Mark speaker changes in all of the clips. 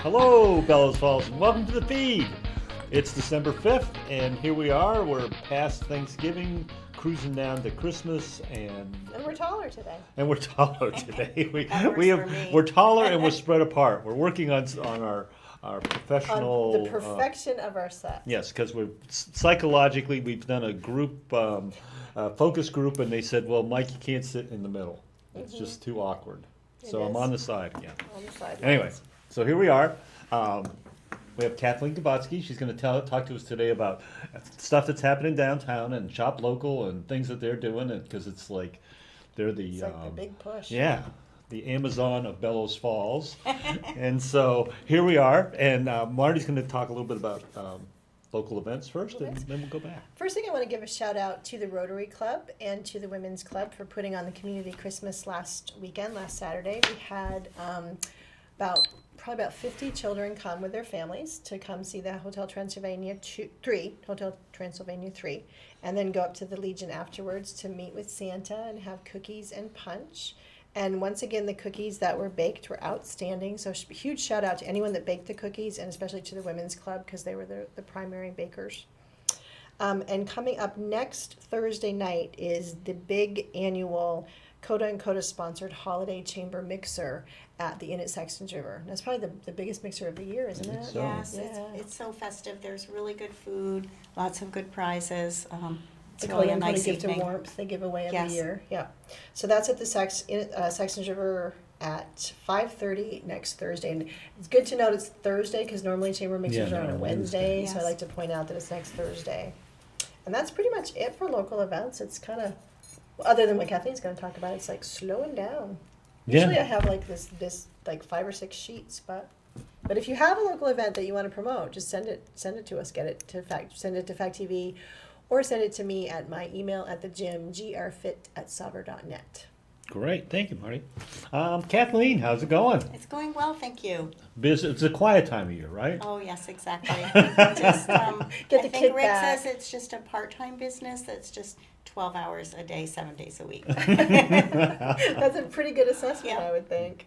Speaker 1: Hello, Bellows Falls, and welcome to the feed. It's December 5th, and here we are. We're past Thanksgiving, cruising down to Christmas,
Speaker 2: And we're taller today.
Speaker 1: we're taller today.
Speaker 3: That works for me.
Speaker 1: We're taller and we're spread apart. We're working on our professional.
Speaker 2: On the perfection of our set.
Speaker 1: Yes, because we're psychologically we've done a group focus group, and they said, "Well, Mike, you can't sit in the middle. It's just too awkward." So I'm on the side again.
Speaker 2: On the side.
Speaker 1: Anyway, so here we are. We have Kathleen Govatski. She's going to talk to us today about stuff that's happening downtown and shop local and things that they're doing, because it's like they're the
Speaker 2: It's like the big push.
Speaker 1: yeah, the Amazon of Bellows Falls. And so here we are, and Marty's going to talk a little bit about local events first, and then we'll go back.
Speaker 2: First thing I want to give a shout out to the Rotary Club and to the Women's Club for putting on the Community Christmas last Saturday. We had probably about 50 children come with their families to come see the Hotel Transylvania 3, and then go up to the Legion afterwards to meet with Santa and have cookies and punch. And once again, the cookies that were baked were outstanding. So huge shout out to anyone that baked the cookies, and especially to the Women's Club, because they were the primary bakers. And coming up next Thursday night is the big annual Coda and Coda sponsored Holiday Chamber Mixer at the Inn at Sexton's River. And that's probably the biggest mixer of the year, isn't it?
Speaker 1: So.
Speaker 3: Yes,
Speaker 2: Yeah.
Speaker 3: it's so festive. There's really good food, lots of good prizes. It's
Speaker 2: The
Speaker 3: really
Speaker 2: Coda
Speaker 3: a
Speaker 2: and Coda
Speaker 3: nice
Speaker 2: Gift of
Speaker 3: evening.
Speaker 2: Warmth they give away every
Speaker 3: Yes.
Speaker 2: year. Yeah. So that's at the Sexton's River at 5:30 next Thursday. And it's good to note it's Thursday, because normally chamber mixers
Speaker 1: Yeah,
Speaker 2: are on
Speaker 1: no,
Speaker 2: a Wednesday. So I
Speaker 3: Yes.
Speaker 2: like to point out that it's next Thursday. And that's pretty much it for local events. It's kind of, other than what Kathleen's going to talk about, it's like slowing down. Usually I have like this like 5 or 6 sheets, but if you have a local event that you want to promote, just send it to us. Send it to Fact TV, or send it to me at my email at the gym, grfit@saber.net.
Speaker 1: Great, thank you, Marty. Kathleen, how's it going?
Speaker 3: It's going well, thank you.
Speaker 1: It's a quiet time of year, right?
Speaker 3: Oh, yes, exactly. Just,
Speaker 2: Get
Speaker 3: I
Speaker 2: the
Speaker 3: think
Speaker 2: kid
Speaker 3: Rick
Speaker 2: back.
Speaker 3: says it's just a part-time business that's just 12 hours a day, 7 days a week.
Speaker 2: That's a pretty good assessment,
Speaker 3: Yeah.
Speaker 2: I would think.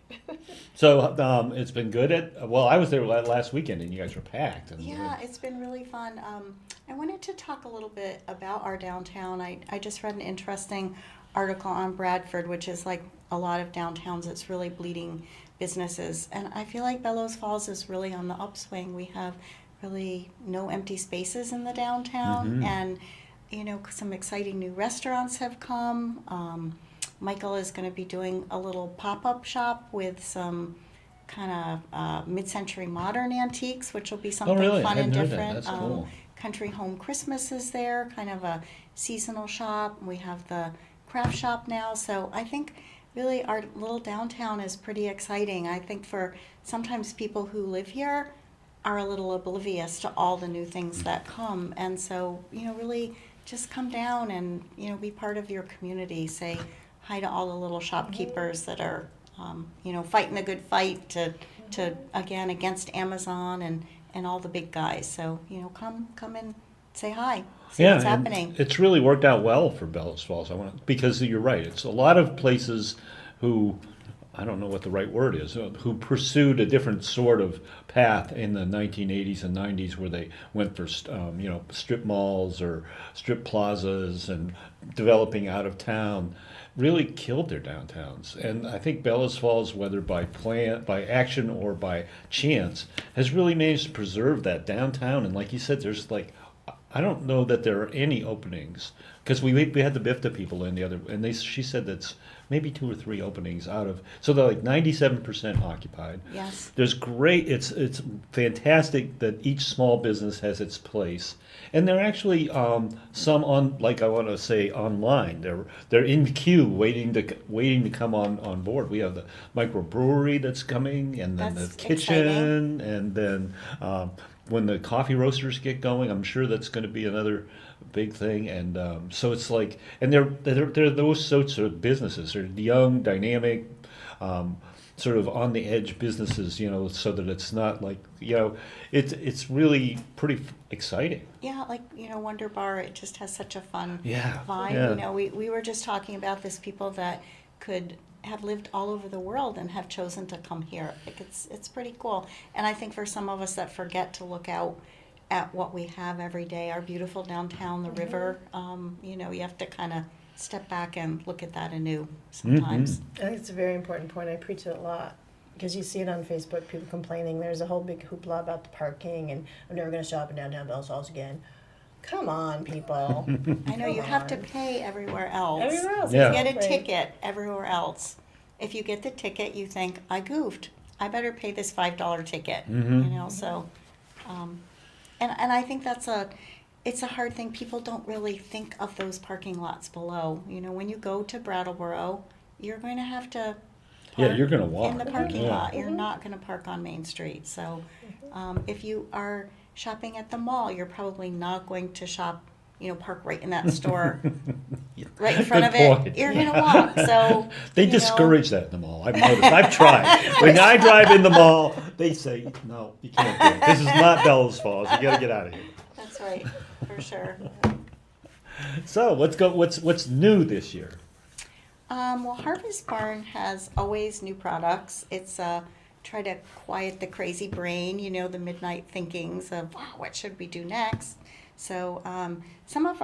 Speaker 1: So it's been good I was there last weekend, and you guys were packed. And,
Speaker 3: Yeah, it's been really fun. I wanted to talk a little bit about our downtown. I just read an interesting article on Bradford, which is like a lot of downtowns. It's really bleeding businesses. And I feel like Bellows Falls is really on the upswing. We have really no empty spaces in the downtown. And, you know, some exciting new restaurants have come. Michael is going to be doing a little pop-up shop with some kind of mid-century modern antiques, which will be something
Speaker 1: really?
Speaker 3: fun
Speaker 1: I
Speaker 3: and
Speaker 1: hadn't heard that.
Speaker 3: different.
Speaker 1: That's cool.
Speaker 3: Country Home Christmas is there, kind of a seasonal shop. We have the craft shop now. So I think really our little downtown is pretty exciting. I think for sometimes people who live here are a little oblivious to all the new things that come. And so, you know, really just come down and, you know, be part of your community. Say hi to all the little shopkeepers that are, you know, fighting the good fight to again, against Amazon and all the big guys. So, you know, come and say hi, see what's
Speaker 1: and
Speaker 3: happening.
Speaker 1: it's really worked out well for Bellows Falls. Because you're right. It's a lot of places who, I don't know what the right word is, who pursued a different sort of path in the 1980s and 90s, where they went for strip malls or strip plazas and developing out of town, really killed their downtowns. And I think Bellows Falls, whether by action or by chance, has really managed to preserve that downtown. And like you said, there's like, I don't know that there are any openings, because we had the BIFTA people in the other, and she said that's maybe 2 or 3 openings out of, so they're like 97% occupied.
Speaker 3: Yes.
Speaker 1: There's great, it's fantastic that each small business has its place, and they're actually some on, like I want to say, online. They're in queue waiting to come on board. We have the microbrewery that's coming, and then
Speaker 3: That's
Speaker 1: the kitchen, and then when the coffee roasters get going, I'm sure that's going to be another big thing. And so it's like, and they're those sorts of businesses. They're young, dynamic, sort of on the edge businesses, you know, so that it's not like, you know, it's really pretty exciting.
Speaker 3: Yeah, like, you know, Wonder Bar, it just has such a fun
Speaker 1: Yeah,
Speaker 3: vibe.
Speaker 1: yeah.
Speaker 3: You know, we were just talking about this, people that could have lived all over the world and have chosen to come here. Like it's pretty cool. And I think for some of us that forget to look out at what we have every day, our beautiful downtown, the river, you know, you have to kind of step back and look at that anew sometimes.
Speaker 2: I think it's a very important point. I preach it a lot because you see it on Facebook, people complaining. There's a whole big hoopla about the parking and I'm never going to shop in downtown Bells Falls again. Come on, people.
Speaker 3: I know you have to pay everywhere else.
Speaker 2: Everywhere else.
Speaker 1: Yeah.
Speaker 3: You get a
Speaker 2: exactly.
Speaker 3: ticket everywhere else. If you get the ticket, you think, I goofed. I better pay this $5 ticket. You know, so, and I think it's a hard thing. People don't really think of those parking lots below. You know, when you go to Brattleboro, you're going to have to
Speaker 1: Yeah,
Speaker 3: park
Speaker 1: you're gonna walk.
Speaker 3: in the parking
Speaker 1: Yeah.
Speaker 3: lot. You're not going to park on Main Street. So, if you are shopping at the mall, you're probably not going to shop, you know, park right in that store, right in front
Speaker 1: Good
Speaker 3: of it.
Speaker 1: point.
Speaker 3: You're going to walk. So
Speaker 1: They
Speaker 3: you know,
Speaker 1: discourage that in the mall. I've noticed. I've tried. When I drive in the mall, they say, "No, you can't do it. This is not Bellows Falls. You got to get out of here."
Speaker 3: That's right, for sure.
Speaker 1: So let's go. What's new this year?
Speaker 3: Well, Harvest Barn has always new products. It's try to quiet the crazy brain, you know, the midnight thinkings of, wow, what should we do next? So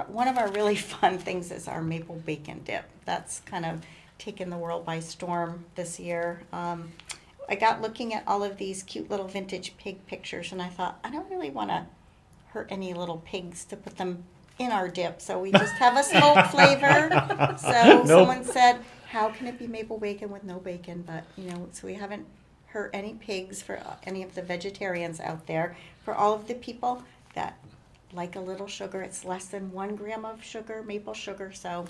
Speaker 3: one of our really fun things is our maple bacon dip. That's kind of taken the world by storm this year. I got looking at all of these cute little vintage pig pictures, and I thought, I don't really want to hurt any little pigs to put them in our dip, so we just have a smoked flavor. So someone said, how can it be maple bacon with no bacon? But, you know, so we haven't hurt any pigs for any of the vegetarians out there. For all of the people that like a little sugar, it's less than 1 gram of sugar, maple sugar, so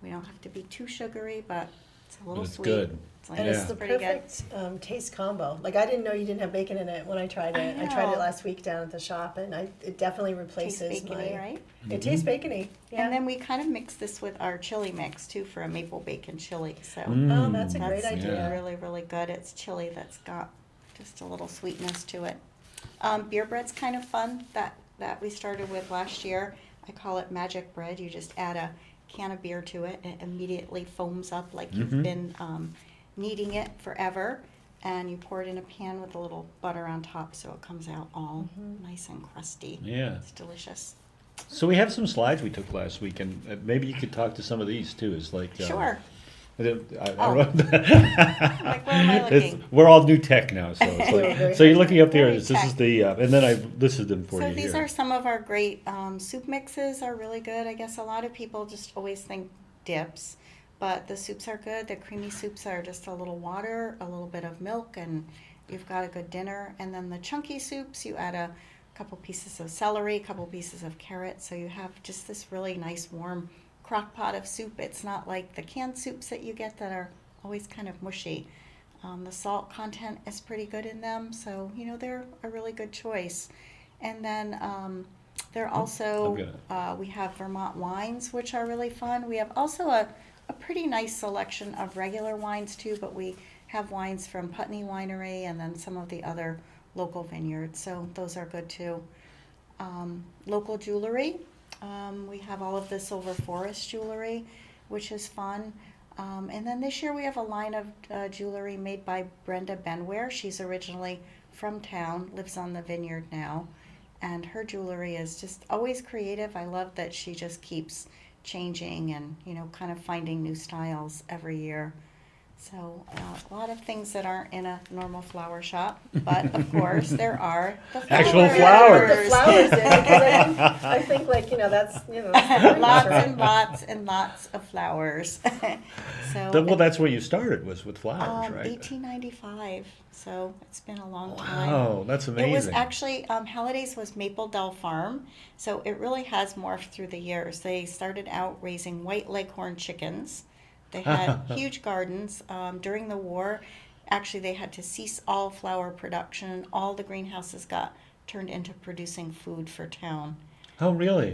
Speaker 3: we don't have to be too sugary, but it's a little
Speaker 1: It's
Speaker 3: sweet.
Speaker 1: good.
Speaker 3: It's like,
Speaker 2: And
Speaker 1: Yeah.
Speaker 2: it's the
Speaker 3: pretty good.
Speaker 2: perfect taste combo. Like I didn't know you didn't have bacon in it when I tried it. I tried
Speaker 3: know.
Speaker 2: it last week down at the shop, and it definitely
Speaker 3: Tastes
Speaker 2: replaces
Speaker 3: bacony,
Speaker 2: my.
Speaker 3: right?
Speaker 2: It tastes bacony. Yeah.
Speaker 3: And then we kind of mix this with our chili mix too for a maple bacon chili. So
Speaker 2: Oh, that's a great
Speaker 3: that's
Speaker 2: idea.
Speaker 3: really, really good. It's chili that's got just a little sweetness to it. Beer bread's kind of fun that we started with last year. I call it magic bread. You just add a can of beer to it and it immediately foams up like you've been kneading it forever. And you pour it in a pan with a little butter on top so it comes out all nice and crusty.
Speaker 1: Yeah.
Speaker 3: It's delicious.
Speaker 1: So we have some slides we took last week, and maybe you could talk to some of these too. It's like
Speaker 3: Sure.
Speaker 1: I don't
Speaker 3: Oh.
Speaker 1: know.
Speaker 3: Like, where am I looking?
Speaker 1: We're all new tech now, so it's
Speaker 2: We're
Speaker 1: like,
Speaker 2: very
Speaker 1: so you're looking up there.
Speaker 3: Very
Speaker 1: This is
Speaker 3: tech.
Speaker 1: the and then I listed them for
Speaker 3: So
Speaker 1: you
Speaker 3: these
Speaker 1: here.
Speaker 3: are some of our great soup mixes are really good. I guess a lot of people just always think dips, but the soups are good. The creamy soups are just a little water, a little bit of milk, and you've got a good dinner. And then the chunky soups, you add a couple pieces of celery, a couple pieces of carrot, so you have just this really nice warm crock pot of soup. It's not like the canned soups that you get that are always kind of mushy. The salt content is pretty good in them, so you know they're a really good choice. And then they're also we have Vermont wines, which are really fun. We have also a pretty nice selection of regular wines too, but we have wines from Putney Winery and then some of the other local vineyards, so those are good too. Local jewelry, we have all of the Silver Forest jewelry, which is fun. And then this year we have a line of jewelry made by Brenda Benware. She's originally from town, lives on the vineyard now, and her jewelry is just always creative. I love that she just keeps changing and, you know, kind of finding new styles every year. So a lot of things that aren't in a normal flower shop, but of course there are the flowers.
Speaker 1: Actual flowers.
Speaker 2: The flowers in because I think like that's that's
Speaker 3: Lots
Speaker 2: right.
Speaker 3: and lots and lots of flowers. So
Speaker 1: Well, that's where you started, was with flowers, right?
Speaker 3: 1895. So it's been a long time.
Speaker 1: Wow, that's amazing.
Speaker 3: It was actually Halladays was Maple Dell Farm, so it really has morphed through the years. They started out raising white leghorn chickens. They had huge gardens. During the war, actually they had to cease all flower production. All the greenhouses got turned into producing food for town.
Speaker 1: Oh, really?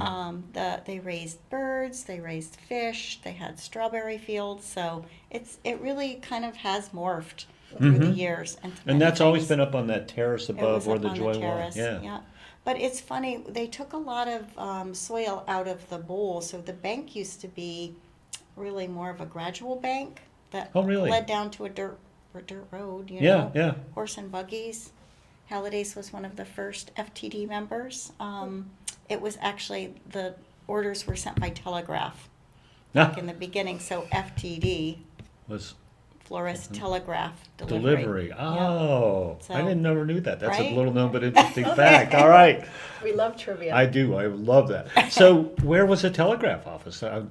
Speaker 3: They raised birds, they raised fish, they had strawberry fields. So it really kind of has morphed through the years.
Speaker 1: And that's always been up on that terrace
Speaker 3: It
Speaker 1: above
Speaker 3: was
Speaker 1: or
Speaker 3: up
Speaker 1: the
Speaker 3: on
Speaker 1: joy
Speaker 3: the
Speaker 1: wall.
Speaker 3: terrace,
Speaker 1: Yeah.
Speaker 3: But it's funny, they took a lot of soil out of the bowl. So the bank used to be really more of a gradual bank. that
Speaker 1: Oh, really?
Speaker 3: led down to a dirt road, you
Speaker 1: Yeah,
Speaker 3: know.
Speaker 1: yeah.
Speaker 3: Horse and buggies. Halladays was one of the first FTD members. It was actually, the orders were sent by telegraph back in the beginning, so FTD,
Speaker 1: Was
Speaker 3: florist telegraph
Speaker 1: delivery.
Speaker 3: Yeah.
Speaker 1: Oh, I
Speaker 3: So-
Speaker 1: didn't never knew that. That's a
Speaker 3: Right?
Speaker 1: little known but interesting fact. All right.
Speaker 2: We love trivia.
Speaker 1: I do. I love that. So, where was the telegraph office? Out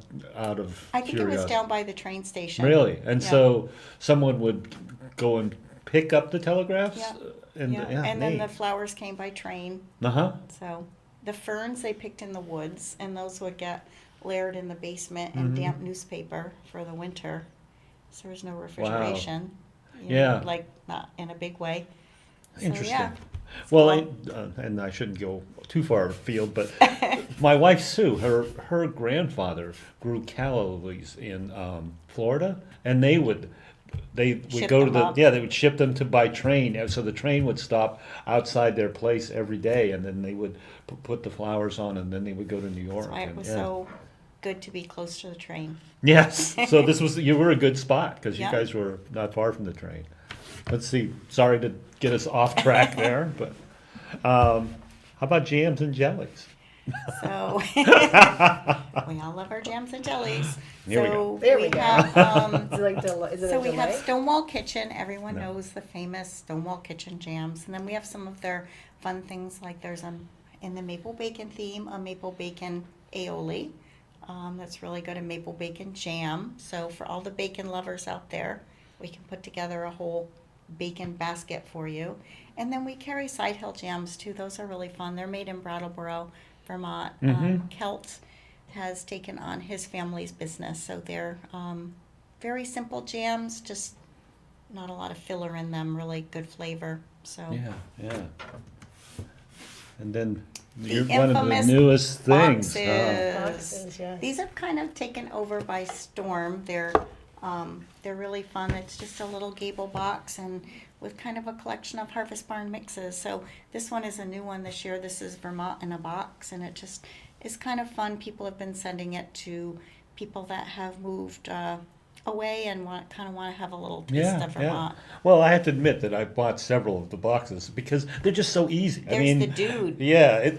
Speaker 1: of
Speaker 3: I think it was
Speaker 1: curiosity.
Speaker 3: down by the train station.
Speaker 1: Really? And
Speaker 3: Yeah.
Speaker 1: so someone would go and pick up the telegraphs?
Speaker 3: Yeah.
Speaker 1: And,
Speaker 3: Yeah, and then the flowers came by train.
Speaker 1: Uh-huh.
Speaker 3: So the ferns they picked in the woods, and those would get layered in the basement in damp newspaper for the winter. So there was no refrigeration. You
Speaker 1: Yeah.
Speaker 3: know, like not in a big way. So,
Speaker 1: Interesting.
Speaker 3: yeah.
Speaker 1: Well,
Speaker 3: cool.
Speaker 1: and I shouldn't go too far afield, but my wife Sue, her grandfather grew calla lilies in Florida, and they would
Speaker 3: Ship
Speaker 1: go to
Speaker 3: them up.
Speaker 1: they would ship them to by train, and so the train would stop outside their place every day, and then they would put the flowers on, and then they would go to New York.
Speaker 3: That's why it
Speaker 1: and,
Speaker 3: was
Speaker 1: yeah.
Speaker 3: so good to be close to the train.
Speaker 1: Yes, so you were a good spot because
Speaker 3: Yeah.
Speaker 1: you guys were not far from the train. Let's see. Sorry to get us off track there, but how about jams and jellies?
Speaker 3: So we all love our jams and jellies.
Speaker 1: Here we
Speaker 3: so
Speaker 1: go.
Speaker 2: There we go.
Speaker 3: have
Speaker 2: Is it like is it
Speaker 3: so
Speaker 2: a
Speaker 3: we have
Speaker 2: delight?
Speaker 3: Stonewall Kitchen. Everyone
Speaker 1: No.
Speaker 3: knows the famous Stonewall Kitchen jams, and then we have some of their fun things like there's in the maple bacon theme a maple bacon aioli. That's really good, a maple bacon jam. So for all the bacon lovers out there, we can put together a whole bacon basket for you. And then we carry side hill jams too. Those are really fun. They're made in Brattleboro, Vermont. Kelt has taken on his family's business, so they're very simple jams, just not a lot of filler in them, really good flavor. So
Speaker 1: Yeah. And then
Speaker 3: the
Speaker 1: one of the
Speaker 3: infamous
Speaker 1: newest things.
Speaker 3: boxes.
Speaker 2: Boxes, yes.
Speaker 3: These are kind of taken over by storm. They're really fun. It's just a little gable box and with kind of a collection of Harvest Barn mixes. So this one is a new one this year. This is Vermont in a box, and it just is kind of fun. People have been sending it to people that have moved away and want to have a little taste of Vermont.
Speaker 1: Well, I have to admit that I bought several of the boxes because they're just so easy.
Speaker 3: There's the dude.
Speaker 1: Yeah.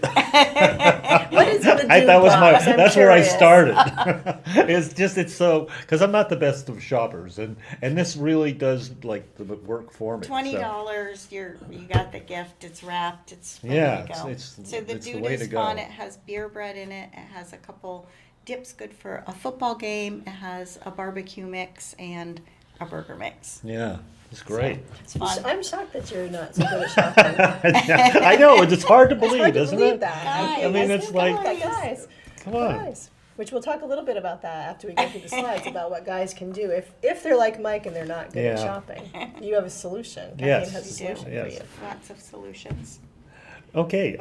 Speaker 2: What is the dude
Speaker 1: That was
Speaker 2: box? I'm
Speaker 1: that's where I
Speaker 2: curious.
Speaker 1: started. it's so, because I'm not the best of shoppers, and this really does like the work for me. so.
Speaker 3: $20. You got the gift. It's wrapped. It's ready
Speaker 1: Yeah,
Speaker 3: to go.
Speaker 1: it's
Speaker 3: So the
Speaker 1: the
Speaker 3: dude
Speaker 1: way
Speaker 3: is
Speaker 1: to go.
Speaker 3: fun. It has beer bread in it. It has a couple dips good for a football game. It has a barbecue mix and a burger mix.
Speaker 1: Yeah, it's great.
Speaker 3: So it's fun.
Speaker 2: I'm shocked that you're not so good at shopping.
Speaker 1: I know, it's hard to
Speaker 2: It's
Speaker 1: believe,
Speaker 2: hard to
Speaker 1: isn't
Speaker 2: believe
Speaker 1: it?
Speaker 2: that.
Speaker 3: Guys.
Speaker 2: can't
Speaker 3: I mean,
Speaker 2: believe
Speaker 1: it's
Speaker 2: it.
Speaker 1: like-
Speaker 2: Come on, guys.
Speaker 1: Come on.
Speaker 2: Guys. Which we'll talk a little bit about that after we go through the slides about what guys can do if they're like Mike and they're not good at
Speaker 1: Yeah.
Speaker 2: shopping. You have a solution. Kathleen
Speaker 1: Yes.
Speaker 2: has a
Speaker 3: We do.
Speaker 2: solution
Speaker 1: Yes.
Speaker 2: for you.
Speaker 3: Lots of solutions.
Speaker 1: Okay,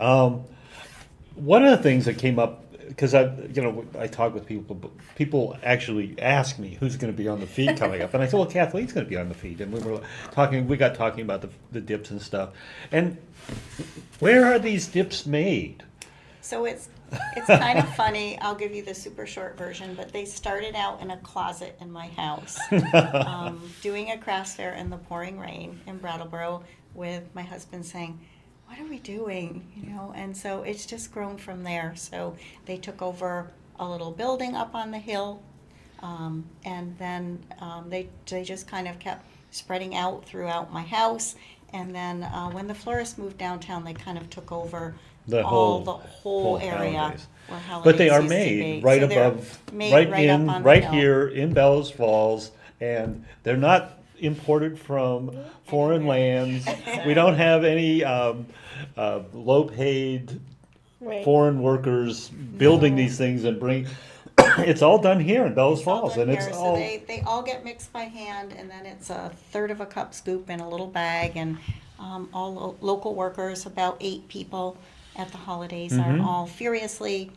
Speaker 1: one of the things that came up, because I talk with people, but people actually ask me who's going to be on the feed coming up, and I said, well, Kathleen's going to be on the feed, and we got talking about the dips and stuff, and where are these dips made?
Speaker 3: So it's kind of funny. I'll give you the super short version, but they started out in a closet in my house, doing a crafts fair in the pouring rain in Brattleboro with my husband saying, "What are we doing?" And so it's just grown from there. So they took over a little building up on the hill, and then they just kind of kept spreading out throughout my house. And then when the florist moved downtown, they kind of took over
Speaker 1: The
Speaker 3: whole
Speaker 1: whole
Speaker 3: area
Speaker 1: Halladys.
Speaker 3: where Halladys
Speaker 1: But they are
Speaker 3: used to
Speaker 1: made
Speaker 3: be.
Speaker 1: right
Speaker 3: So they're
Speaker 1: above,
Speaker 3: made
Speaker 1: right
Speaker 3: right up
Speaker 1: in,
Speaker 3: on the
Speaker 1: right
Speaker 3: hill.
Speaker 1: here in Bellows Falls, and they're not imported from foreign lands. We don't have any low-paid
Speaker 2: Right.
Speaker 1: foreign workers building these things and bring. It's all done here in Bellows
Speaker 3: It's all
Speaker 1: Falls,
Speaker 3: done
Speaker 1: and it's
Speaker 3: here.
Speaker 1: all.
Speaker 3: So they all get mixed by hand, and then it's a third of a cup scoop in a little bag, and all local workers, about 8 people at the Halladays, are all furiously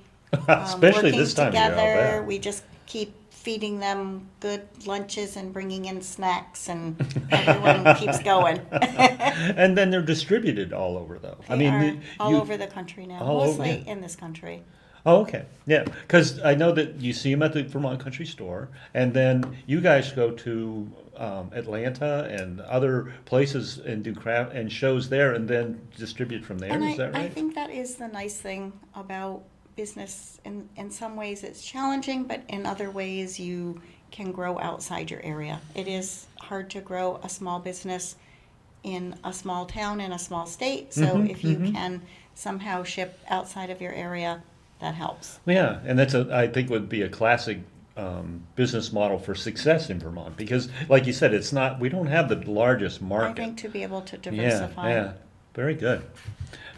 Speaker 1: Especially
Speaker 3: working
Speaker 1: this time of year, I'll
Speaker 3: together.
Speaker 1: bet.
Speaker 3: We just keep feeding them good lunches and bringing in snacks, and everyone keeps going.
Speaker 1: And then they're distributed all over, though.
Speaker 3: They are all
Speaker 1: you-
Speaker 3: over the country now,
Speaker 1: all over,
Speaker 3: mostly
Speaker 1: yeah.
Speaker 3: in this country.
Speaker 1: Oh, okay, yeah, because I know that you see them at the Vermont Country Store, and then you guys go to Atlanta and other places and do craft and shows there, and then distribute from there.
Speaker 3: And
Speaker 1: Is that
Speaker 3: I
Speaker 1: right?
Speaker 3: think that is the nice thing about business. In some ways, it's challenging, but in other ways, you can grow outside your area. It is hard to grow a small business in a small town in a small state. So
Speaker 1: Mhm,
Speaker 3: if you
Speaker 1: mhm.
Speaker 3: can somehow ship outside of your area, that helps.
Speaker 1: Yeah, and that's I think would be a classic business model for success in Vermont because, like you said, it's not, we don't have the largest
Speaker 3: I
Speaker 1: market.
Speaker 3: think to be able to
Speaker 1: Yeah,
Speaker 3: diversify.
Speaker 1: yeah, very good.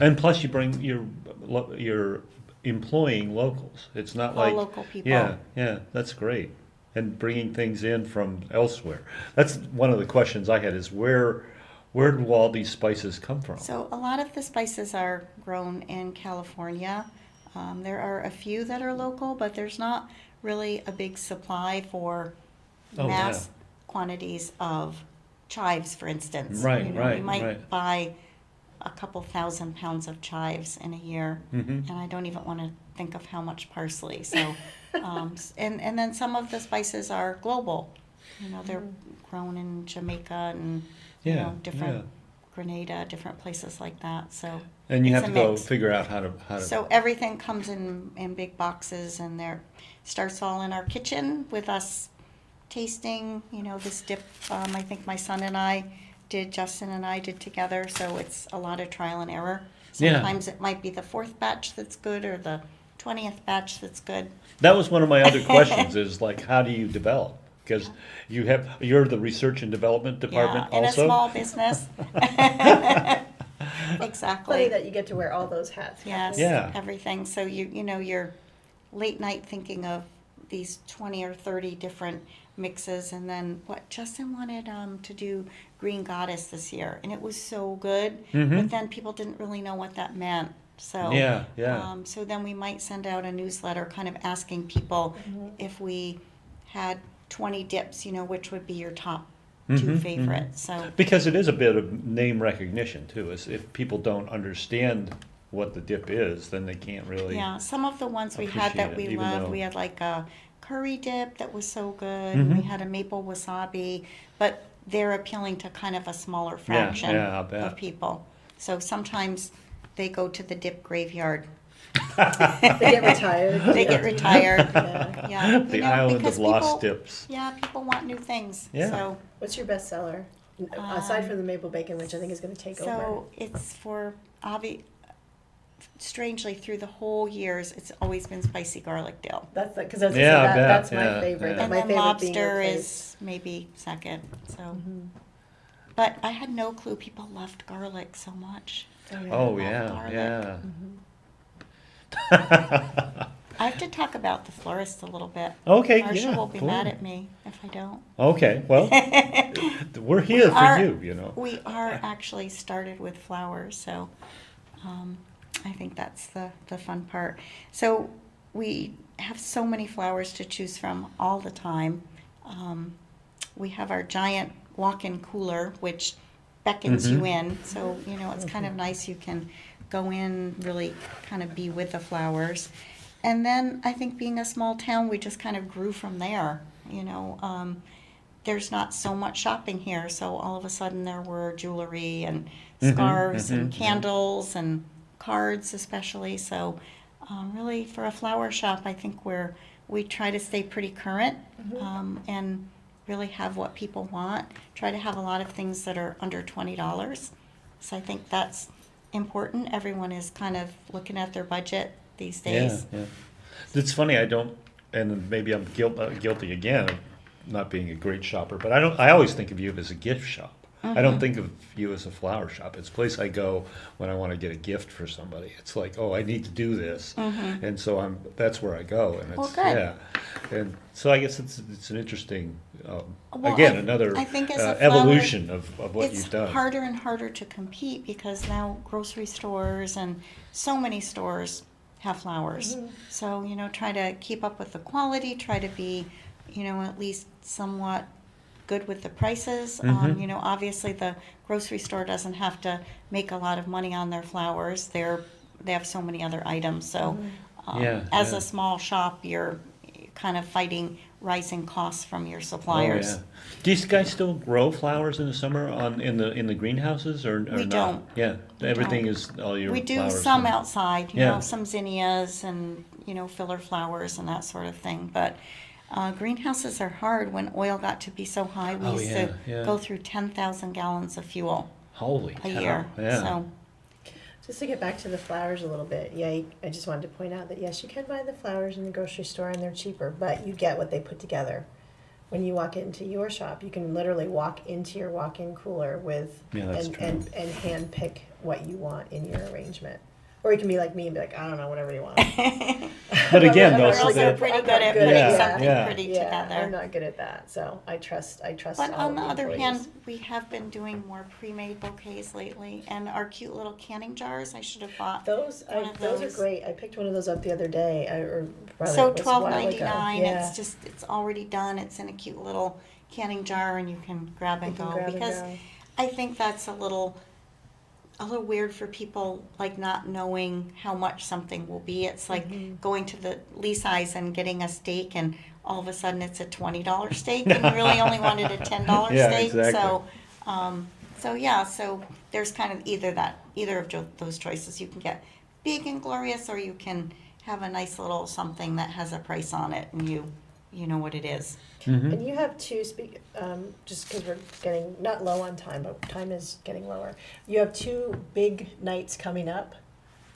Speaker 1: And plus you bring, you're employing locals. It's not
Speaker 3: All
Speaker 1: like.
Speaker 3: local people.
Speaker 1: Yeah, yeah, that's great. And bringing things in from elsewhere. That's one of the questions I had is where do all these spices come from?
Speaker 3: So a lot of the spices are grown in California. There are a few that are local, but there's not really a big supply for
Speaker 1: Oh,
Speaker 3: mass quantities of chives, for instance.
Speaker 1: Right,
Speaker 3: You know,
Speaker 1: right,
Speaker 3: we might
Speaker 1: right.
Speaker 3: buy a couple 1,000 pounds of chives in a year,
Speaker 1: Mhm.
Speaker 3: and I don't even want to think of how much parsley. So, and then some of the spices are global. You know, they're grown in Jamaica and you
Speaker 1: Yeah,
Speaker 3: know different
Speaker 1: yeah.
Speaker 3: Grenada, different places like that. So
Speaker 1: And you
Speaker 3: it's
Speaker 1: have
Speaker 3: a
Speaker 1: to go
Speaker 3: mix.
Speaker 1: figure out how to.
Speaker 3: So everything comes in big boxes, and there starts all in our kitchen with us tasting. You know, this dip. I think my son and I did. Justin and I did together. So it's a lot of trial and error.
Speaker 1: Yeah.
Speaker 3: Sometimes it might be the 4th batch that's good, or the 20th batch that's good.
Speaker 1: That was one of my other questions is like, how do you develop? Because you're the research and development department
Speaker 3: Yeah, in
Speaker 1: also?
Speaker 3: a small business.
Speaker 2: Funny
Speaker 3: Exactly.
Speaker 2: that you get to wear all those hats.
Speaker 3: Yes.
Speaker 1: Yeah.
Speaker 3: Everything. So you know you're late night thinking of these 20 or 30 different mixes, and then what Justin wanted to do green goddess this year, and it was so good.
Speaker 1: Mhm.
Speaker 3: But then people didn't really know what that meant. So
Speaker 1: Yeah, yeah.
Speaker 3: so then we might send out a newsletter, kind of asking people if we had 20 dips, you know, which would be your top two
Speaker 1: Mhm,
Speaker 3: favorites. So
Speaker 1: Because it is a bit of name recognition too. Is if people don't understand what the dip is, then they can't really.
Speaker 3: yeah, some of the ones we had that
Speaker 1: Appreciate
Speaker 3: we
Speaker 1: it, even
Speaker 3: loved,
Speaker 1: though-
Speaker 3: we had like a curry dip that was so good, and we
Speaker 1: Mhm.
Speaker 3: had a maple wasabi, but they're appealing to kind of a smaller
Speaker 1: Yeah,
Speaker 3: fraction
Speaker 1: yeah, I'll bet.
Speaker 3: of people. So sometimes they go to the dip graveyard.
Speaker 2: They get retired.
Speaker 3: They get retired.
Speaker 2: Yeah.
Speaker 3: Yeah,
Speaker 1: The
Speaker 3: you know,
Speaker 1: island
Speaker 3: because
Speaker 1: of lost
Speaker 3: people,
Speaker 1: dips.
Speaker 3: yeah, people want new things.
Speaker 1: Yeah.
Speaker 3: So
Speaker 2: What's your best seller? Aside from the maple bacon, which I think is going to take over.
Speaker 3: so it's for strangely through the whole years, it's always been spicy garlic dill.
Speaker 2: That's because I was
Speaker 1: Yeah, I
Speaker 2: gonna say
Speaker 1: bet,
Speaker 2: that's my
Speaker 1: yeah,
Speaker 2: favorite.
Speaker 1: yeah.
Speaker 2: That
Speaker 3: And
Speaker 2: my
Speaker 3: then
Speaker 2: favorite being
Speaker 3: lobster
Speaker 2: replaced.
Speaker 3: is maybe second. So, but I had no clue people loved garlic so much.
Speaker 2: Oh, yeah.
Speaker 1: Oh,
Speaker 3: love
Speaker 1: yeah,
Speaker 3: garlic.
Speaker 1: yeah.
Speaker 3: I have to talk about the florist a little bit.
Speaker 1: Okay,
Speaker 3: Marcia
Speaker 1: yeah,
Speaker 3: will be
Speaker 1: cool.
Speaker 3: mad at me if I don't.
Speaker 1: Okay, well, we're here for
Speaker 3: are-
Speaker 1: you, you know.
Speaker 3: We are actually started with flowers, so I think that's the fun part. So we have so many flowers to choose from all the time. We have our giant walk-in cooler, which beckons you in. So, you know, it's kind of nice. You can go in, really kind of be with the flowers. And then I think being a small town, we just kind of grew from there. You know, there's not so much shopping here, so all of a sudden there were jewelry and scarves and candles and cards, especially. So, really, for a flower shop, I think we try to stay pretty current and really have what people want. Try to have a lot of things that are under $20. So I think that's important. Everyone is kind of looking at their budget these days.
Speaker 1: Yeah, yeah. It's funny, I don't, and maybe I'm guilty again of not being a great shopper, but I always think of you as a gift shop. I don't think of you as a flower shop. It's a place I go when I want to get a gift for somebody. It's like, oh, I need to do this, and so that's where I go, and it's
Speaker 3: Well, good.
Speaker 1: yeah, and so I guess it's an interesting,
Speaker 3: Well,
Speaker 1: again,
Speaker 3: I-
Speaker 1: another
Speaker 3: I think as a flower-
Speaker 1: evolution of what
Speaker 3: It's
Speaker 1: you've done.
Speaker 3: harder and harder to compete because now grocery stores and so many stores have flowers. So, you know, try to keep up with the quality, try to be, you know, at least somewhat good with the prices. You know, obviously the grocery store doesn't have to make a lot of money on their flowers. They have so many other items. So As
Speaker 1: yeah.
Speaker 3: a small shop, you're kind of fighting rising costs from your
Speaker 1: Oh,
Speaker 3: suppliers.
Speaker 1: yeah. Do you guys still grow flowers in the summer in the greenhouses or
Speaker 3: We
Speaker 1: not?
Speaker 3: don't.
Speaker 1: Yeah,
Speaker 3: We
Speaker 1: everything
Speaker 3: don't.
Speaker 1: is all your
Speaker 3: We do
Speaker 1: flowers.
Speaker 3: some outside,
Speaker 1: Yeah.
Speaker 3: some zinnias and, filler flowers and that sort of thing. But greenhouses are hard. When oil got to be so high, we
Speaker 1: Oh,
Speaker 3: used
Speaker 1: yeah,
Speaker 3: to
Speaker 1: yeah.
Speaker 3: go through 10,000 gallons of fuel
Speaker 1: Holy
Speaker 3: a
Speaker 1: cow.
Speaker 3: year.
Speaker 1: Yeah.
Speaker 3: So,
Speaker 2: Just to get back to the flowers a little bit, yeah, I just wanted to point out that yes, you can buy the flowers in the grocery store and they're cheaper, but you get what they put together. When you walk into your shop, you can literally walk into your walk-in cooler with
Speaker 1: Yeah, that's true.
Speaker 2: and hand pick what you want in your arrangement. Or you can be like me and be like, I don't know, whatever you want.
Speaker 1: But again, though,
Speaker 3: Girls are pretty good at putting
Speaker 1: Yeah,
Speaker 3: something
Speaker 1: yeah.
Speaker 3: pretty
Speaker 2: Yeah, I'm
Speaker 3: together.
Speaker 2: not good at that, so I trust
Speaker 3: But
Speaker 2: all
Speaker 3: on the
Speaker 2: of
Speaker 3: other
Speaker 2: employees.
Speaker 3: hand, we have been doing more pre-made bouquets lately, and our cute little canning jars. I should have bought
Speaker 2: Those
Speaker 3: one of
Speaker 2: those
Speaker 3: those.
Speaker 2: are great. I picked one of those up the other day, or rather,
Speaker 3: So
Speaker 2: it was a while ago.
Speaker 3: $12.99.
Speaker 2: Yeah.
Speaker 3: It's already done. It's in a cute little canning jar, and you can grab and
Speaker 2: You can
Speaker 3: go.
Speaker 2: grab and
Speaker 3: Because
Speaker 2: go.
Speaker 3: I think that's a little weird for people, like not knowing how much something will be. It's like
Speaker 2: Mm-hmm.
Speaker 3: going to the Lee's and getting a steak, and all of a sudden it's a $20 steak, and you really only wanted a $10
Speaker 1: Yeah,
Speaker 3: steak.
Speaker 1: exactly.
Speaker 3: So there's kind of either of those choices. You can get big and glorious, or you can have a nice little something that has a price on it, and you know what it is.
Speaker 1: Mm-hmm.
Speaker 2: And you have two, just because we're getting, not low on time, but time is getting lower. You have two big nights coming up,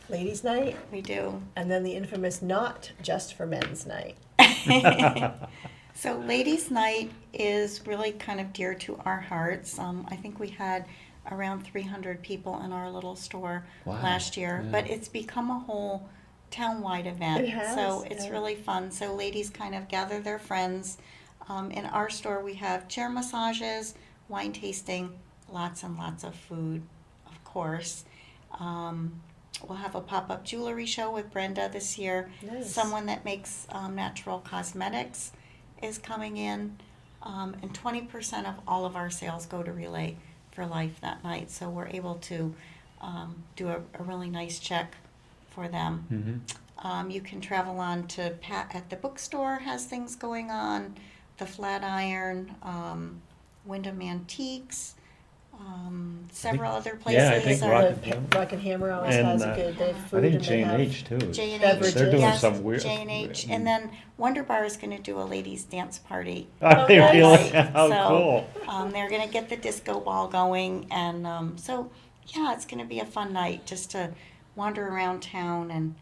Speaker 2: Ladies' Night,
Speaker 3: We do.
Speaker 2: and then the infamous Not Just for Men's Night.
Speaker 3: So Ladies' Night is really kind of dear to our hearts. I think we had around 300 people in our little store
Speaker 1: Wow,
Speaker 3: last year,
Speaker 1: yeah.
Speaker 3: but it's become a whole town-wide event.
Speaker 2: It has,
Speaker 3: So it's
Speaker 2: yeah.
Speaker 3: really fun. So ladies kind of gather their friends. In our store, we have chair massages, wine tasting, lots and lots of food, of course. We'll have a pop-up jewelry show with Brenda this year.
Speaker 2: Nice.
Speaker 3: Someone that makes natural cosmetics is coming in. And 20% of all of our sales go to Relay for Life that night. So we're able to do a really nice check for them.
Speaker 1: Mm-hmm.
Speaker 3: You can travel on to Pat at the bookstore, has things going on. The Flatiron, Wyndham Antiques, several other places.
Speaker 1: Yeah, I think
Speaker 2: Rock and Hammer always
Speaker 1: And,
Speaker 2: has a good, they have
Speaker 1: I
Speaker 2: food
Speaker 1: think
Speaker 2: and they have.
Speaker 1: J&H too. is-
Speaker 3: J&H,
Speaker 1: They're doing
Speaker 3: yes,
Speaker 1: some weird.
Speaker 3: J&H, and then Wonder Bar is going to do a ladies' dance party.
Speaker 1: Are they
Speaker 2: Okay.
Speaker 1: really?
Speaker 3: Right.
Speaker 1: How
Speaker 3: So,
Speaker 1: cool.
Speaker 3: They're going to get the disco ball going, and so yeah, it's going to be a fun night just to wander around town and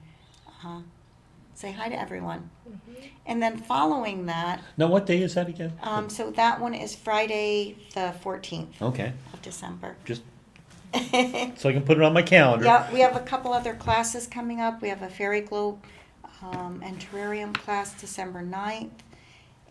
Speaker 3: say hi to everyone.
Speaker 2: Mm-hmm.
Speaker 3: And then following that,
Speaker 1: Now, what day is that again?
Speaker 3: so that one is Friday the 14th
Speaker 1: Okay,
Speaker 3: of December.
Speaker 1: just so I can put it on my calendar.
Speaker 3: Yeah, we have a couple other classes coming up. We have a Fairy Globe and Terrarium class December 9th,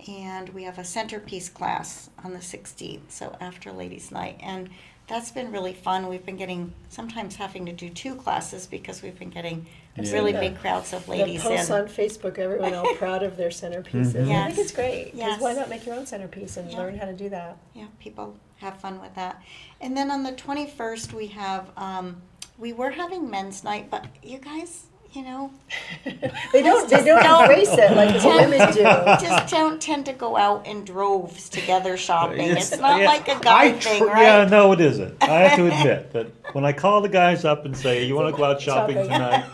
Speaker 3: and we have a centerpiece class on the 16th, so after Ladies' Night. And that's been really fun. We've been getting, sometimes having to do two classes because we've been getting
Speaker 2: I've
Speaker 3: really
Speaker 2: seen
Speaker 3: big crowds of
Speaker 2: The
Speaker 3: ladies
Speaker 2: posts
Speaker 3: in.
Speaker 2: on Facebook, everyone all proud of their centerpieces.
Speaker 1: Mhm.
Speaker 2: I think
Speaker 3: Yes.
Speaker 2: it's great, because
Speaker 3: Yes.
Speaker 2: why not make your own centerpiece and
Speaker 3: Yeah.
Speaker 2: learn how to do that?
Speaker 3: Yeah, people have fun with that. And then on the 21st, we have, we were having men's night, but you guys,
Speaker 2: They don't embrace it like the women do.
Speaker 3: just don't tend to go out in droves together shopping.
Speaker 1: Yes,
Speaker 3: It's not
Speaker 1: yeah,
Speaker 3: like a guy
Speaker 1: I
Speaker 3: thing, right?
Speaker 1: Yeah, no, it isn't. I have to admit that when I call the guys up and say, "You want to go out shopping
Speaker 2: Shopping.
Speaker 1: tonight?"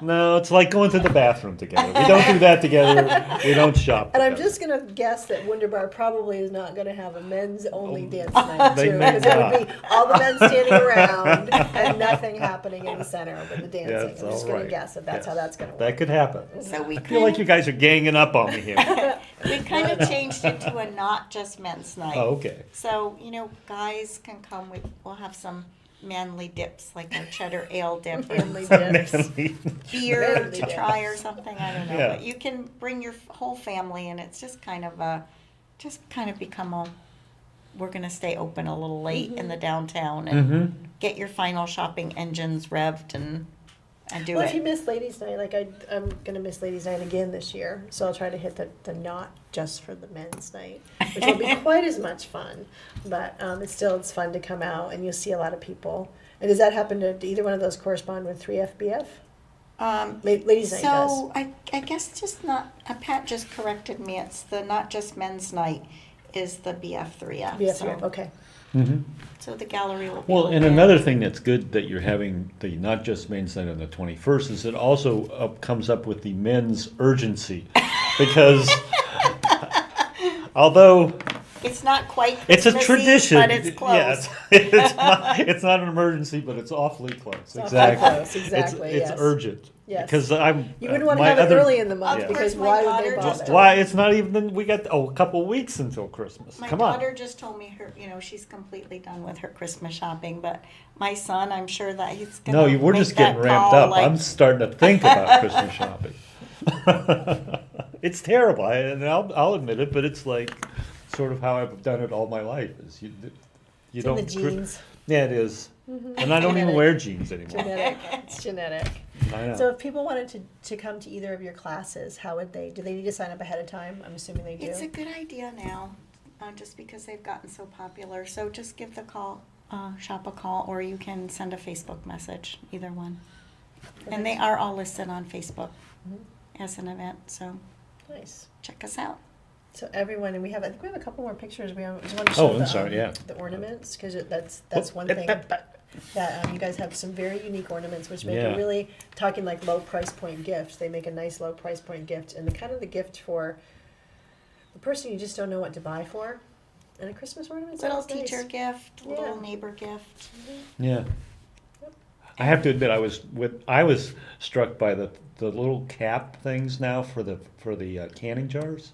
Speaker 1: No, it's like going to the bathroom together. We don't do that together. We don't shop.
Speaker 2: And I'm
Speaker 1: together.
Speaker 2: just gonna guess that Wonder Bar probably is not gonna have a men's only dance night
Speaker 1: They
Speaker 2: too,
Speaker 1: may
Speaker 2: because it would
Speaker 1: not.
Speaker 2: be all the men standing around and nothing happening in the center with the dancing.
Speaker 1: That's
Speaker 2: I'm just
Speaker 1: all
Speaker 2: gonna
Speaker 1: right.
Speaker 2: guess that that's
Speaker 1: Yes.
Speaker 2: how that's gonna work.
Speaker 1: That could happen.
Speaker 3: So we
Speaker 1: I feel like
Speaker 3: kind
Speaker 1: you guys are ganging up on me here.
Speaker 3: of changed it to a not just men's night.
Speaker 1: Oh, okay.
Speaker 3: So, guys can come with, we'll have some manly dips, like our cheddar ale dip, or
Speaker 2: Manly dips.
Speaker 3: beer
Speaker 2: Manly
Speaker 3: to
Speaker 2: dips.
Speaker 3: try or something, I don't know.
Speaker 1: Yeah.
Speaker 3: But you can bring your whole family, and it's just kind of become we're going to stay open a little late in the downtown and
Speaker 1: Mm-hmm.
Speaker 3: get your final shopping engines revved and do
Speaker 2: Well, if you
Speaker 3: it.
Speaker 2: miss Ladies' Night, like I'm gonna miss Ladies' Night again this year, so I'll try to hit the not just for the men's night, which won't be quite as much fun, but it's fun to come out and you'll see a lot of people. And does that happen to either one of those correspond with 3FBF? Ladies' night does.
Speaker 3: So I guess just not, Pat just corrected me, it's the Not Just Men's Night is the BF3F.
Speaker 2: BF3, okay.
Speaker 3: So the gallery will be
Speaker 1: Well, and
Speaker 3: open.
Speaker 1: another thing that's good that you're having the Not Just Men's Night on the 21st is it also comes up with the men's urgency. Because although
Speaker 3: It's not quite
Speaker 1: it's a
Speaker 3: Christmassy,
Speaker 1: tradition.
Speaker 3: but it's close.
Speaker 1: Yeah, it's not an emergency, but it's awfully close.
Speaker 2: awfully
Speaker 1: Exactly.
Speaker 2: close, exactly,
Speaker 1: It's
Speaker 2: yes.
Speaker 1: urgent.
Speaker 2: Yes.
Speaker 1: Because I'm.
Speaker 2: You wouldn't want to
Speaker 1: my
Speaker 2: have it
Speaker 1: other-
Speaker 2: early in the month
Speaker 1: Yeah.
Speaker 2: because
Speaker 3: Of course,
Speaker 2: why
Speaker 3: my
Speaker 2: would they
Speaker 3: daughter just
Speaker 2: bother?
Speaker 1: Why? It's not even. We got a couple weeks until Christmas.
Speaker 3: My
Speaker 1: Come on.
Speaker 3: daughter just told me she's completely done with her Christmas shopping, but my son, I'm sure that he's gonna
Speaker 1: No, we're
Speaker 3: make
Speaker 1: just getting
Speaker 3: that
Speaker 1: ramped
Speaker 3: call,
Speaker 1: up.
Speaker 3: like,
Speaker 1: I'm starting to think about Christmas shopping. It's terrible, and I'll admit it, but it's like sort of how I've done it all my life. Is you
Speaker 2: It's
Speaker 1: don't
Speaker 2: in the genes.
Speaker 1: Yeah, it is. And I don't even
Speaker 2: Genetic.
Speaker 1: wear jeans anymore.
Speaker 2: Genetic. It's genetic.
Speaker 1: I know.
Speaker 2: So if people wanted to come to either of your classes, how would they? Do they need to sign up ahead of time? I'm assuming they do.
Speaker 3: It's a good idea now, just because they've gotten so popular. So just give the shop a call, or you can send a Facebook message, either one. And they are all listed on Facebook as an event, so
Speaker 2: Nice.
Speaker 3: check us out.
Speaker 2: So everyone, and I think we have a couple more pictures. We just want to show
Speaker 1: Oh, I'm sorry, yeah.
Speaker 2: the ornaments, because that's one thing that you guys have some very unique ornaments, which make
Speaker 1: Yeah.
Speaker 2: a really, talking like low price point gift. They make a nice low price point gift, and the kind of the gift for the person you just don't know what to buy for. And a Christmas ornament.
Speaker 3: Little
Speaker 2: sounds nice.
Speaker 3: teacher gift,
Speaker 2: Yeah.
Speaker 3: little neighbor gift.
Speaker 1: Yeah. I have to admit, I was struck by the little cap things now for the canning jars.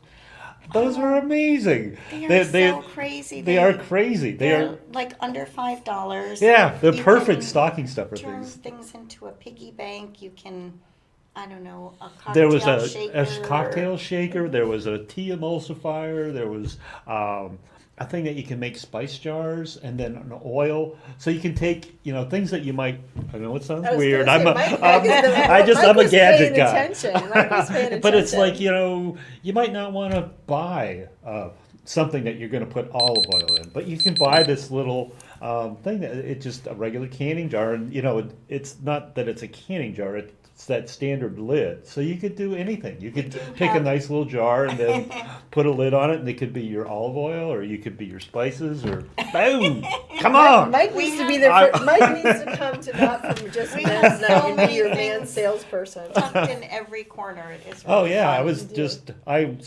Speaker 1: Those are amazing.
Speaker 3: They are so crazy.
Speaker 1: They are crazy.
Speaker 3: They're like under $5.
Speaker 1: Yeah, they're
Speaker 3: You
Speaker 1: perfect
Speaker 3: can
Speaker 1: stocking stuffer
Speaker 3: turn
Speaker 1: things.
Speaker 3: things into a piggy bank. You can, I don't know, a cocktail
Speaker 1: There was
Speaker 3: shaker.
Speaker 1: a cocktail shaker. There was a tea emulsifier. There was a thing that you can make spice jars, and then an oil. So you can take things that you might. I know it sounds
Speaker 2: I was
Speaker 1: weird.
Speaker 2: gonna say, Mike is
Speaker 1: I'm a
Speaker 2: was
Speaker 1: gadget
Speaker 2: paying
Speaker 1: guy.
Speaker 2: attention. Mike was paying
Speaker 1: But it's like
Speaker 2: attention.
Speaker 1: you might not want to buy something that you're going to put olive oil in, but you can buy this little thing that it's just a regular canning jar, and it's not that it's a canning jar. It's that standard lid, so you could do anything. You could take a nice little jar and then put a lid on it, and it could be your olive oil, or you could be your spices, or boom! Come on!
Speaker 2: Mike
Speaker 3: We
Speaker 2: needs to
Speaker 3: have-
Speaker 2: be there. Mike needs to come to that from just
Speaker 3: We
Speaker 2: men's
Speaker 3: have so
Speaker 2: night and be
Speaker 3: many
Speaker 2: your man
Speaker 3: things.
Speaker 2: salesperson.
Speaker 3: Tucked in every corner. It is.
Speaker 1: Oh
Speaker 3: really
Speaker 1: yeah,
Speaker 3: fun.
Speaker 1: I was just I'm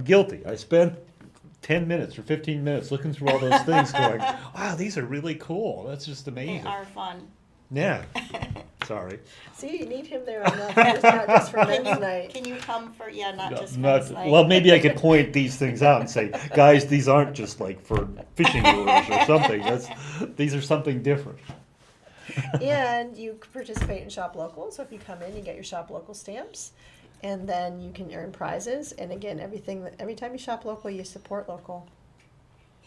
Speaker 1: guilty. I spent 10 minutes or 15 minutes looking through all those things, going, wow, these are really cool. That's just
Speaker 3: They
Speaker 1: amazing.
Speaker 3: are fun.
Speaker 1: Yeah. Sorry.
Speaker 2: See, you need him there enough, just not just for men's night.
Speaker 3: Can you come for not just
Speaker 1: Not-
Speaker 3: men's night?
Speaker 1: well, maybe I could point these things out and say, guys, these aren't just like for fishing lures or something. These are something different.
Speaker 2: And you participate in Shop Local, so if you come in, you get your Shop Local stamps, and then you can earn prizes. And again, every time you shop local, you support local.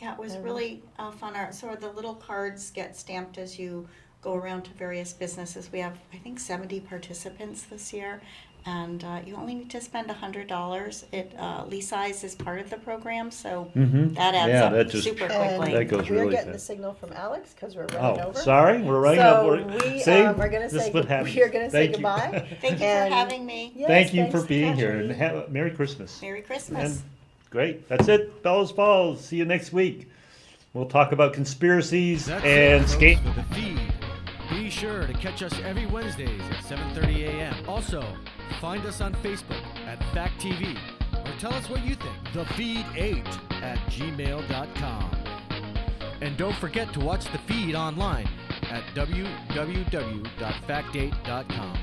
Speaker 3: Yeah, it was really fun. So the little cards get stamped as you go around to various businesses. We have, I think, 70 participants this year, and you only need to spend $100. Leasize is part of the program, so that adds
Speaker 1: Yeah,
Speaker 3: up
Speaker 1: that just-
Speaker 3: super
Speaker 2: And
Speaker 3: quickly.
Speaker 1: That goes
Speaker 2: we're
Speaker 1: really
Speaker 2: getting the
Speaker 1: fast.
Speaker 2: signal from Alex because we're running
Speaker 1: Oh,
Speaker 2: over.
Speaker 1: sorry, we're running
Speaker 2: So
Speaker 1: up.
Speaker 2: we
Speaker 1: See,
Speaker 2: are going to
Speaker 1: this
Speaker 2: say
Speaker 1: is what happens.
Speaker 2: we are going to say
Speaker 1: Thank you.
Speaker 2: goodbye.
Speaker 3: Thank you
Speaker 2: And-
Speaker 3: for having me.
Speaker 2: Yes,
Speaker 1: Thank you
Speaker 2: thanks,
Speaker 1: for being here, and
Speaker 2: Kathleen.
Speaker 1: have a Merry Christmas.
Speaker 3: Merry Christmas.
Speaker 1: And great. That's it. Bellows Falls. See you next week. We'll talk about conspiracies
Speaker 4: That's
Speaker 1: and
Speaker 4: it, folks,
Speaker 1: skate.
Speaker 4: for the feed. Be sure to catch us every Wednesdays at 7:30 a.m. Also, find us on Facebook at Fact TV or tell us what you think. thefeed8@gmail.com. And don't forget to watch the feed online at www.fact8.com.